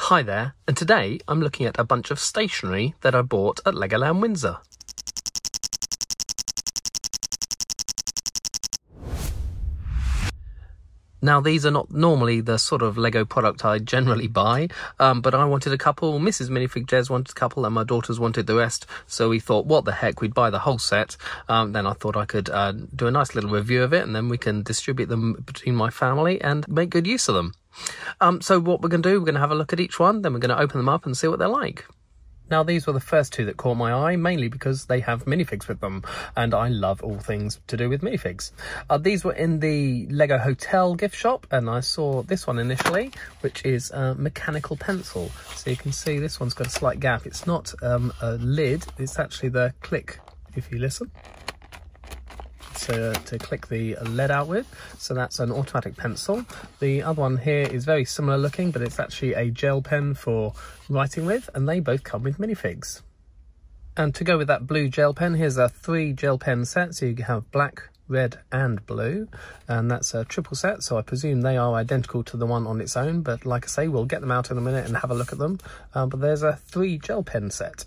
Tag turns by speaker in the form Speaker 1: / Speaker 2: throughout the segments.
Speaker 1: Hi there, and today I'm looking at a bunch of stationery that I bought at Legoland Windsor. Now, these are not normally the sort of Lego product I generally buy, but I wanted a couple, Mrs. Minifig Jez wanted a couple, and my daughters wanted the rest, so we thought, what the heck, we'd buy the whole set. Then I thought I could do a nice little review of it, and then we can distribute them between my family and make good use of them. So what we're going to do, we're going to have a look at each one, then we're going to open them up and see what they're like. Now, these were the first two that caught my eye, mainly because they have minifigs with them, and I love all things to do with minifigs. These were in the Lego Hotel gift shop, and I saw this one initially, which is a mechanical pencil. So you can see this one's got a slight gap. It's not a lid, it's actually the click, if you listen. To click the lead out with, so that's an automatic pencil. The other one here is very similar looking, but it's actually a gel pen for writing with, and they both come with minifigs. And to go with that blue gel pen, here's a 3 gel pen set, so you can have black, red and blue, and that's a triple set, so I presume they are identical to the one on its own, but like I say, we'll get them out in a minute and have a look at them. But there's a 3 gel pen set.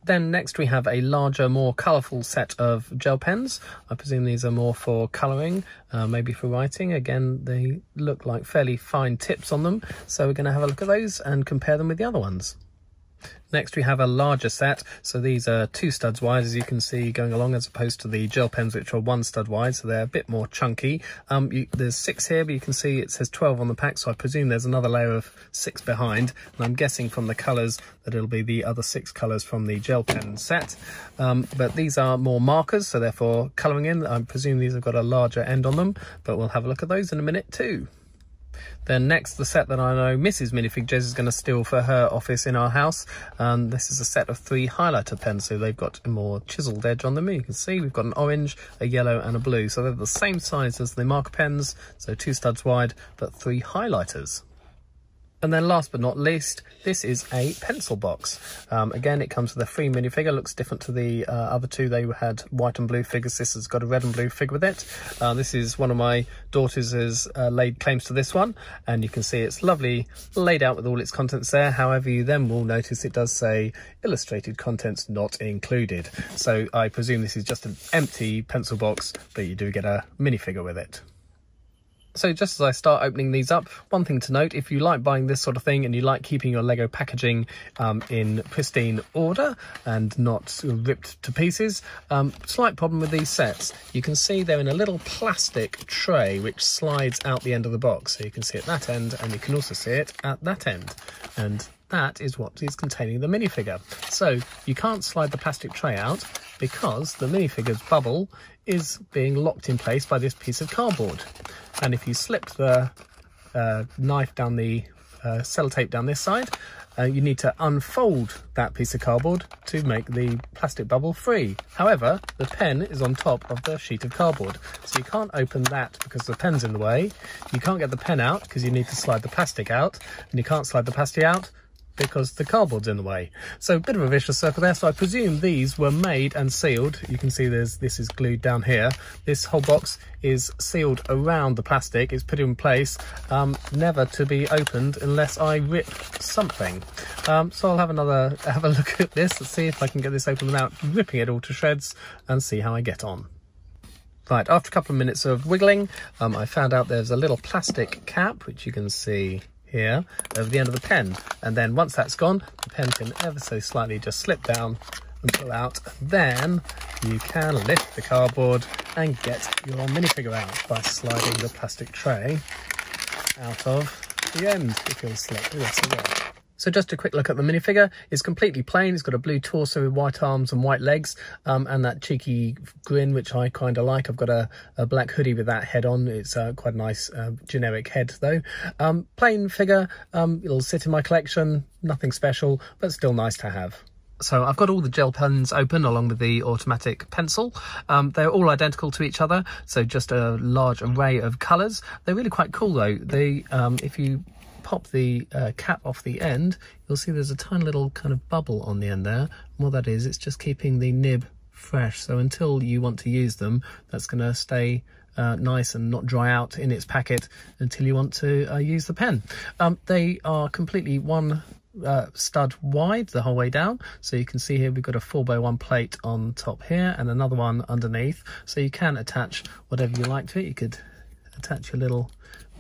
Speaker 1: Then next we have a larger, more colourful set of gel pens. I presume these are more for colouring, maybe for writing. Again, they look like fairly fine tips on them, so we're going to have a look at those and compare them with the other ones. Next we have a larger set, so these are 2 studs wide, as you can see going along, as opposed to the gel pens which are 1 stud wide, so they're a bit more chunky. There's 6 here, but you can see it says 12 on the pack, so I presume there's another layer of 6 behind, and I'm guessing from the colours that it'll be the other 6 colours from the gel pen set. But these are more markers, so therefore colouring in. I presume these have got a larger end on them, but we'll have a look at those in a minute too. Then next, the set that I know Mrs. Minifig Jez is going to steal for her office in our house. This is a set of 3 highlighter pens, so they've got a more chiselled edge on them. You can see we've got an orange, a yellow and a blue. So they're the same size as the marker pens, so 2 studs wide, but 3 highlighters. And then last but not least, this is a pencil box. Again, it comes with a free minifigure. Looks different to the other 2. They had white and blue figures. This has got a red and blue figure with it. This is one of my daughters has laid claims to this one, and you can see it's lovely laid out with all its contents there. However, you then will notice it does say illustrated contents not included. So I presume this is just an empty pencil box, but you do get a minifigure with it. So just as I start opening these up, one thing to note, if you like buying this sort of thing and you like keeping your Lego packaging in pristine order and not ripped to pieces, slight problem with these sets. You can see they're in a little plastic tray which slides out the end of the box. So you can see at that end, and you can also see it at that end. And that is what is containing the minifigure. So you can't slide the plastic tray out because the minifigure's bubble is being locked in place by this piece of cardboard. And if you slip the knife down the sellotape down this side, you need to unfold that piece of cardboard to make the plastic bubble free. However, the pen is on top of the sheet of cardboard, so you can't open that because the pen's in the way. You can't get the pen out because you need to slide the plastic out, and you can't slide the plastic out because the cardboard's in the way. So a bit of a vicious circle there. So I presume these were made and sealed. You can see this is glued down here. This whole box is sealed around the plastic. It's put in place, never to be opened unless I rip something. So I'll have a look at this and see if I can get this open without ripping it all to shreds and see how I get on. Right, after a couple of minutes of wiggling, I found out there's a little plastic cap, which you can see here over the end of the pen, and then once that's gone, the pen can ever so slightly just slip down and pull out. Then you can lift the cardboard and get your minifigure out by sliding the plastic tray out of the end. If you'll slip this away. So just a quick look at the minifigure. It's completely plain. It's got a blue torso with white arms and white legs, and that cheeky grin, which I kind of like. I've got a black hoodie with that head on. It's quite a nice generic head though. Plain figure. It'll sit in my collection. Nothing special, but still nice to have. So I've got all the gel pens open along with the automatic pencil. They're all identical to each other, so just a large array of colours. They're really quite cool though. If you pop the cap off the end, you'll see there's a tiny little kind of bubble on the end there. And what that is, it's just keeping the nib fresh. So until you want to use them, that's going to stay nice and not dry out in its packet until you want to use the pen. They are completely one stud wide the whole way down, so you can see here we've got a 4x1 plate on top here and another one underneath, so you can attach whatever you like to it. You could attach your little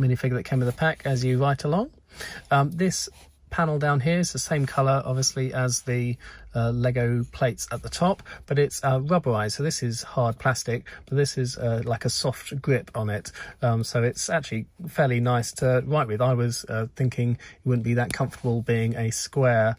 Speaker 1: minifig that came with the pack as you write along. This panel down here is the same colour obviously as the Lego plates at the top, but it's rubberized, so this is hard plastic, but this is like a soft grip on it, so it's actually fairly nice to write with. I was thinking it wouldn't be that comfortable being a square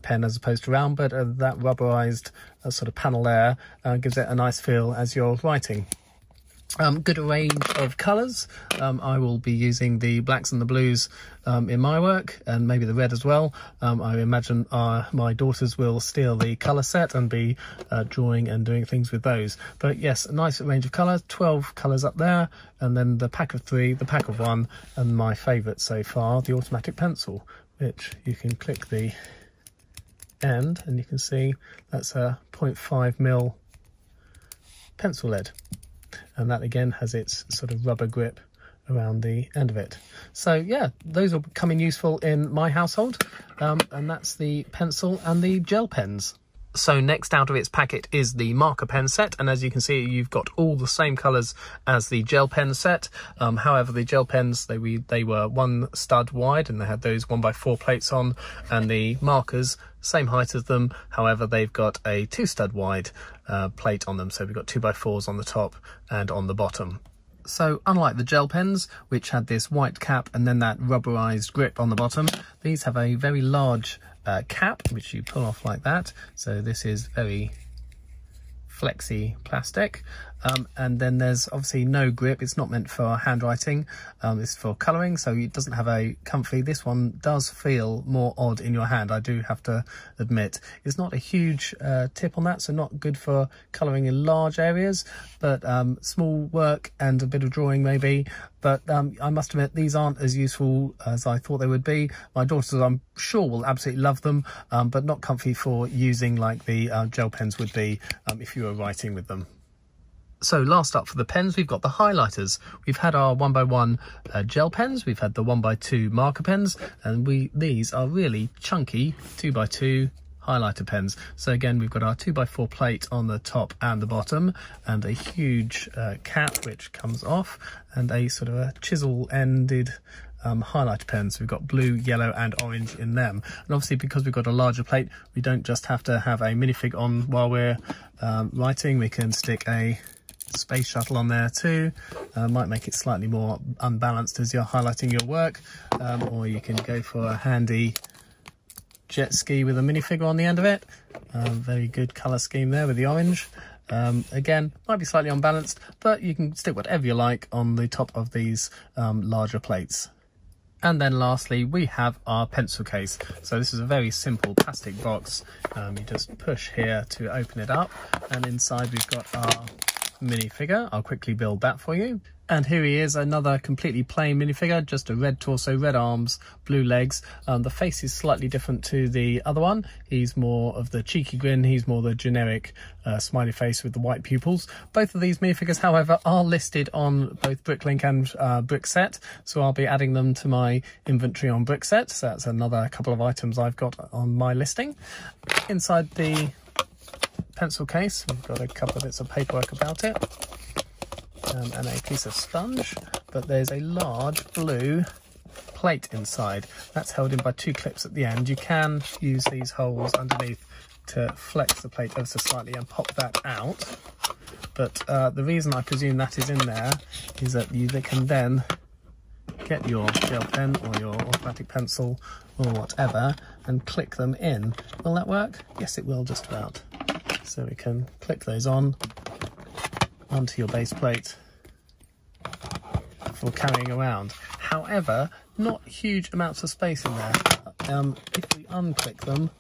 Speaker 1: pen as opposed to round, but that rubberized sort of panel there gives it a nice feel as you're writing. Good range of colours. I will be using the blacks and the blues in my work, and maybe the red as well. I imagine my daughters will steal the colour set and be drawing and doing things with those. But yes, a nice range of colours, 12 colours up there, and then the pack of 3, the pack of 1, and my favourite so far, the automatic pencil, which you can click the end and you can see that's a 0.5mm pencil lead. And that again has its sort of rubber grip around the end of it. So yeah, those will come in useful in my household, and that's the pencil and the gel pens. So next out of its packet is the marker pen set, and as you can see you've got all the same colours as the gel pen set. However, the gel pens, they were 1 stud wide and they had those 1x4 plates on, and the markers same height as them, however they've got a 2 stud wide plate on them, so we've got 2x4s on the top and on the bottom. So unlike the gel pens, which had this white cap and then that rubberized grip on the bottom, these have a very large cap which you pull off like that, so this is very flexy plastic, and then there's obviously no grip. It's not meant for handwriting, it's for colouring, so it doesn't have a comfy. This one does feel more odd in your hand, I do have to admit. It's not a huge tip on that, so not good for colouring in large areas, but small work and a bit of drawing maybe. But I must admit, these aren't as useful as I thought they would be. My daughters, I'm sure, will absolutely love them, but not comfy for using like the gel pens would be if you were writing with them. So last up for the pens, we've got the highlighters. We've had our 1x1 gel pens, we've had the 1x2 marker pens, and these are really chunky 2x2 highlighter pens. So again, we've got our 2x4 plate on the top and the bottom, and a huge cap which comes off, and a sort of a chisel-ended highlighter pen. So we've got blue, yellow and orange in them. And obviously because we've got a larger plate, we don't just have to have a minifig on while we're writing. We can stick a space shuttle on there too. Might make it slightly more unbalanced as you're highlighting your work, or you can go for a handy jet ski with a minifig on the end of it. Very good colour scheme there with the orange. Again, might be slightly unbalanced, but you can stick whatever you like on the top of these larger plates. And then lastly, we have our pencil case. So this is a very simple plastic box. You just push here to open it up, and inside we've got our minifigure. I'll quickly build that for you. And here he is, another completely plain minifigure, just a red torso, red arms, blue legs. The face is slightly different to the other one. He's more of the cheeky grin, he's more the generic smiley face with the white pupils. Both of these minifigures, however, are listed on both Bricklink and Brickset, so I'll be adding them to my inventory on Brickset. So that's another couple of items I've got on my listing. Inside the pencil case, we've got a couple of bits of paperwork about it. And a piece of sponge, but there's a large blue plate inside. That's held in by 2 clips at the end. You can use these holes underneath to flex the plate ever so slightly and pop that out. But the reason I presume that is in there is that you can then get your gel pen or your automatic pencil or whatever and click them in. Will that work? Yes, it will, just about. So we can click those onto your base plate for carrying around. However, not huge amounts of space in there. If we unclick them,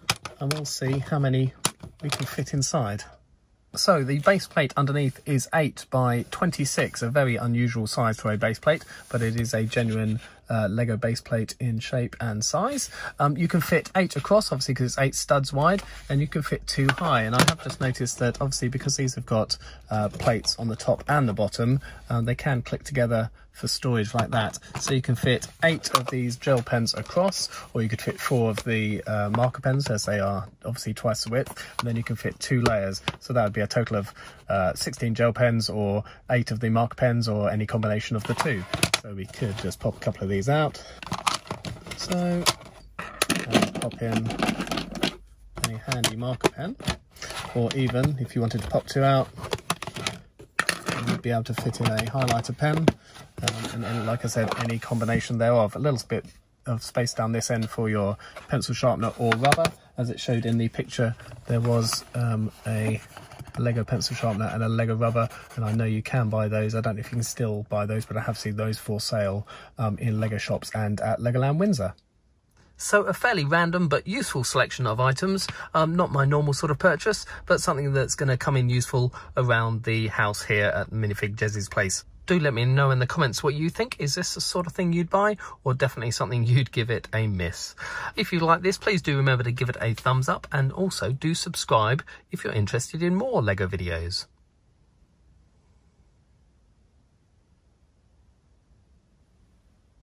Speaker 1: and we'll see how many we can fit inside. So the base plate underneath is 8 by 26, a very unusual size for a base plate, but it is a genuine Lego base plate in shape and size. You can fit 8 across, obviously, because it's 8 studs wide, and you can fit 2 high. And I have just noticed that obviously because these have got plates on the top and the bottom, they can click together for storage like that. So you can fit 8 of these gel pens across, or you could fit 4 of the marker pens, as they are obviously twice the width, and then you can fit 2 layers. So that would be a total of 16 gel pens, or 8 of the marker pens, or any combination of the 2. So we could just pop a couple of these out. So pop in a handy marker pen, or even if you wanted to pop 2 out, you'd be able to fit in a highlighter pen, and like I said, any combination thereof. A little bit of space down this end for your pencil sharpener or rubber. As it showed in the picture, there was a Lego pencil sharpener and a Lego rubber, and I know you can buy those. I don't know if you can still buy those, but I have seen those for sale in Lego shops and at Legoland Windsor. So a fairly random but useful selection of items. Not my normal sort of purchase, but something that's going to come in useful around the house here at Minifig Jez's place. Do let me know in the comments what you think. Is this the sort of thing you'd buy, or definitely something you'd give it a miss? If you like this, please do remember to give it a thumbs up, and also do subscribe if you're interested in more Lego videos.